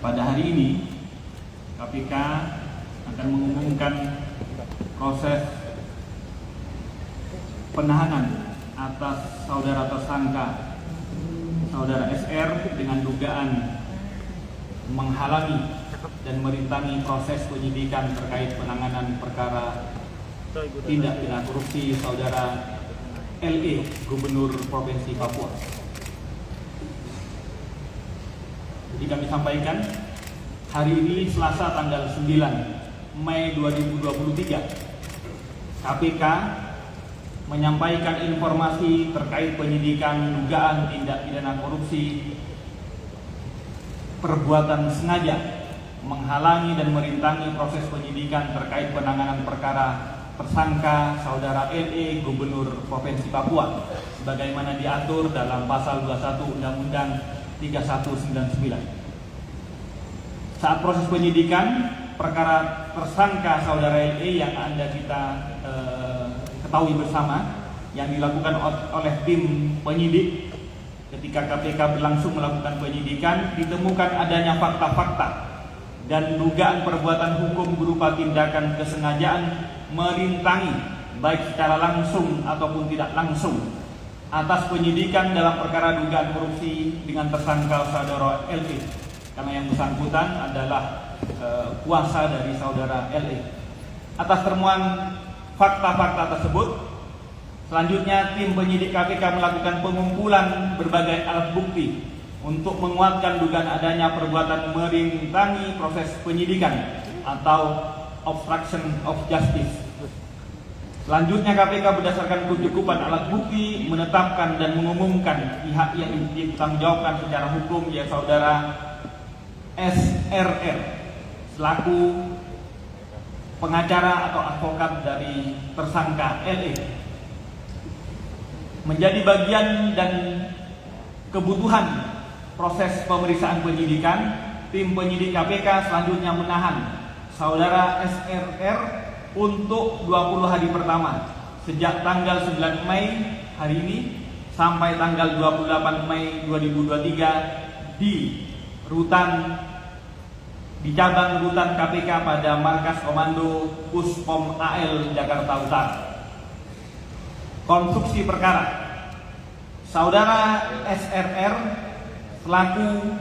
pada hari ini KPK akan mengumumkan proses penahanan atas saudara tersangka saudara SR dengan dugaan menghalangi dan merintangi proses penyidikan terkait penanganan perkara tindak pidana korupsi saudara LE, Gubernur Provinsi Papua. Jadi kami sampaikan, hari ini Selasa tanggal 9 Mei 2023, KPK menyampaikan informasi terkait penyidikan dugaan tindak pidana korupsi perbuatan sengaja menghalangi dan merintangi proses penyidikan terkait penanganan perkara tersangka saudara LE, Gubernur Provinsi Papua, sebagaimana diatur dalam pasal 21 Undang-Undang 3199. Saat proses penyidikan perkara tersangka saudara LE yang Anda kita ketahui bersama yang dilakukan oleh tim penyidik, ketika KPK berlangsung melakukan penyidikan, ditemukan adanya fakta-fakta dan dugaan perbuatan hukum berupa tindakan kesengajaan merintangi baik secara langsung ataupun tidak langsung atas penyidikan dalam perkara dugaan korupsi dengan tersangka saudara LE, karena yang bersangkutan adalah kuasa dari saudara LE. Atas temuan fakta-fakta tersebut, selanjutnya tim penyidik KPK melakukan pengumpulan berbagai alat bukti untuk menguatkan dugaan adanya perbuatan merintangi proses penyidikan atau obstruction of justice. Selanjutnya KPK berdasarkan kecukupan alat bukti menetapkan dan mengumumkan pihak yang dipertanggungjawabkan secara hukum, yaitu saudara SRR selaku pengacara atau advokat dari tersangka LE menjadi bagian dan kebutuhan proses pemeriksaan penyidikan. Tim penyidik KPK selanjutnya menahan saudara SRR untuk 20 hari pertama sejak tanggal 9 Mei hari ini sampai tanggal 28 Mei 2023 di cabang rutan KPK pada Markas Komando Puspom AL Jakarta Utara. Konstruksi perkara, saudara SRR selaku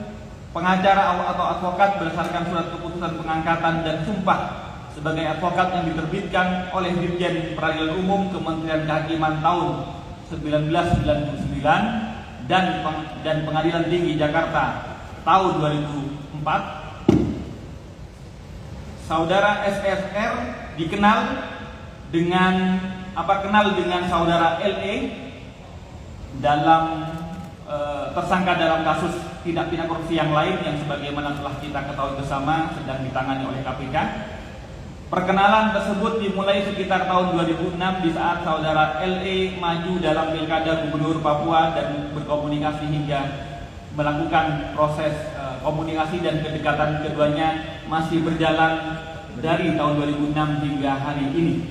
pengacara atau advokat berdasarkan surat keputusan pengangkatan dan sumpah sebagai advokat yang diterbitkan oleh Dirjen Peradilan Umum Kementerian Kehakiman tahun 1999 dan Pengadilan Tinggi Jakarta tahun 2004, saudara SSR kenal dengan saudara LE dalam tersangka dalam kasus tindak pidana korupsi yang lain yang sebagaimana telah kita ketahui bersama sedang ditangani oleh KPK. Perkenalan tersebut dimulai sekitar tahun 2006 di saat saudara LE maju dalam Pilkada Gubernur Papua dan berkomunikasi hingga melakukan proses komunikasi dan kedekatan keduanya masih berjalan dari tahun 2006 hingga hari ini.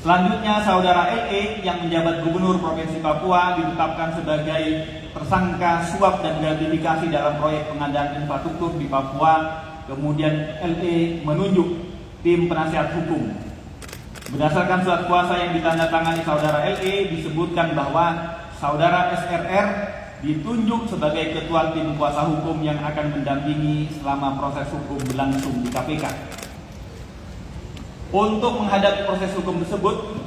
Selanjutnya saudara LE yang menjabat Gubernur Provinsi Papua ditetapkan sebagai tersangka suap dan gratifikasi dalam proyek pengadaan infrastruktur di Papua. Kemudian LE menunjuk tim penasihat hukum. Berdasarkan surat kuasa yang ditandatangani saudara LE, disebutkan bahwa saudara SRR ditunjuk sebagai ketua tim kuasa hukum yang akan mendampingi selama proses hukum berlangsung di KPK. Untuk menghadapi proses hukum tersebut,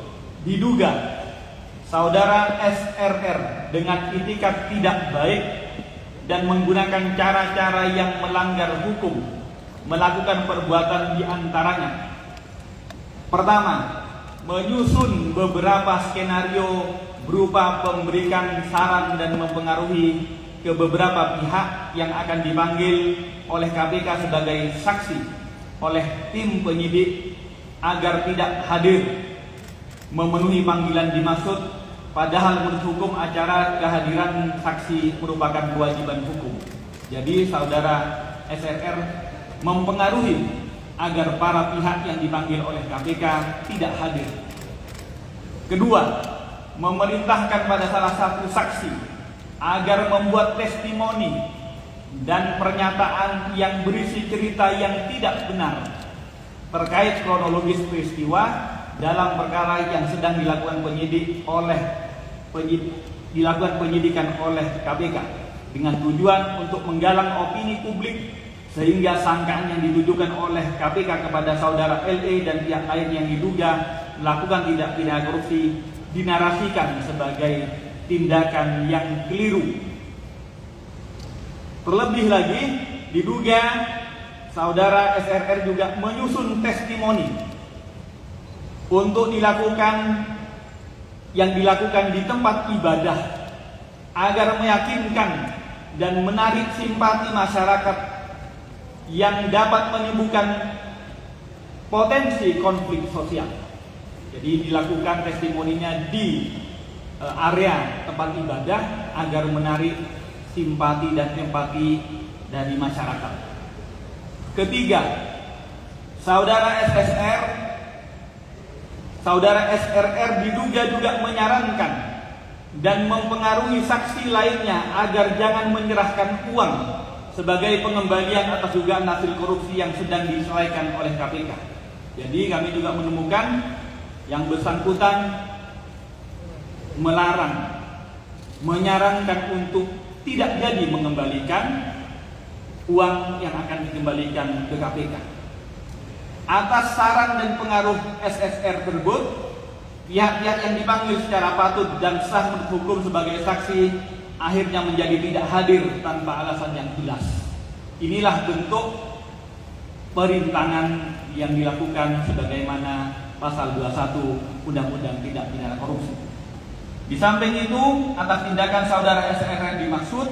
diduga saudara SRR dengan itikat tidak baik dan menggunakan cara-cara yang melanggar hukum melakukan perbuatan di antaranya. Pertama, menyusun beberapa skenario berupa memberikan saran dan mempengaruhi ke beberapa pihak yang akan dipanggil oleh KPK sebagai saksi oleh tim penyidik agar tidak hadir memenuhi panggilan dimaksud, padahal menurut hukum acara kehadiran saksi merupakan kewajiban hukum. Jadi saudara SRR mempengaruhi agar para pihak yang dipanggil oleh KPK tidak hadir. Kedua, memerintahkan pada salah satu saksi agar membuat testimoni dan pernyataan yang berisi cerita yang tidak benar terkait kronologis peristiwa dalam perkara yang sedang dilakukan penyidikan oleh KPK dengan tujuan untuk menggalang opini publik sehingga sangkaan yang ditujukan oleh KPK kepada saudara LE dan pihak lain yang diduga melakukan tindak pidana korupsi dinarasikan sebagai tindakan yang keliru. Terlebih lagi, diduga saudara SRR juga menyusun testimoni untuk yang dilakukan di tempat ibadah agar meyakinkan dan menarik simpati masyarakat yang dapat menimbulkan potensi konflik sosial. Jadi dilakukan testimoninya di area tempat ibadah agar menarik simpati dan empati dari masyarakat. Ketiga, saudara SRR diduga juga menyarankan dan mempengaruhi saksi lainnya agar jangan menyerahkan uang sebagai pengembalian atas dugaan hasil korupsi yang sedang diselesaikan oleh KPK. Jadi kami juga menemukan yang bersangkutan melarang, menyarankan untuk tidak jadi mengembalikan uang yang akan dikembalikan ke KPK. Atas saran dan pengaruh SSR tersebut, pihak-pihak yang dipanggil secara patut dan sah menurut hukum sebagai saksi akhirnya menjadi tidak hadir tanpa alasan yang jelas. Inilah bentuk perintangan yang dilakukan sebagaimana pasal 21 Undang-Undang Tindak Pidana Korupsi. Di samping itu, atas tindakan saudara SRR dimaksud,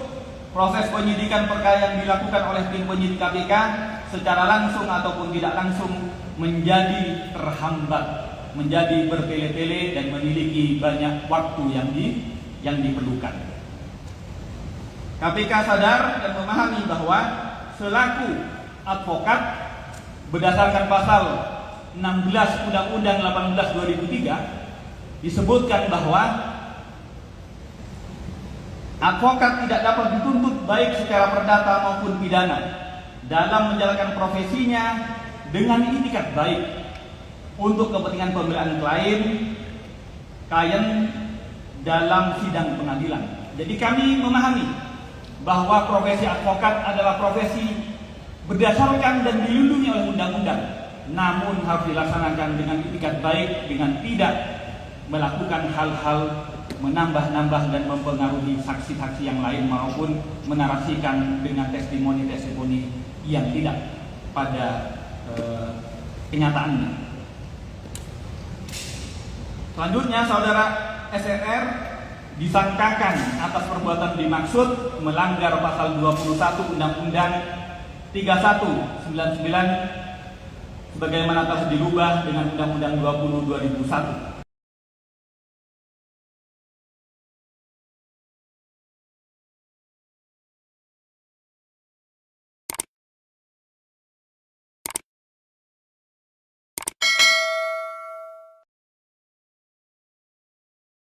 proses penyidikan perkara yang dilakukan oleh tim penyidik KPK secara langsung ataupun tidak langsung menjadi terhambat, menjadi bertele-tele dan memiliki banyak waktu yang diperlukan. KPK sadar dan memahami bahwa selaku advokat berdasarkan pasal 16 Undang-Undang 18 2003 disebutkan bahwa advokat tidak dapat dituntut baik secara perdata maupun pidana dalam menjalankan profesinya dengan itikat baik untuk kepentingan pembelaan klien dalam sidang pengadilan. Jadi kami memahami bahwa profesi advokat adalah profesi berdasarkan dan dilindungi oleh undang-undang, namun harus dilaksanakan dengan itikat baik, dengan tidak melakukan hal-hal menambah-nambah dan mempengaruhi saksi-saksi yang lain maupun menarasikan dengan testimoni-testimoni yang tidak pada kenyataannya. Selanjutnya, saudara SRR disangkakan atas perbuatan dimaksud melanggar pasal 21 Undang-Undang 3199 sebagaimana telah dirubah dengan Undang-Undang 20 2001.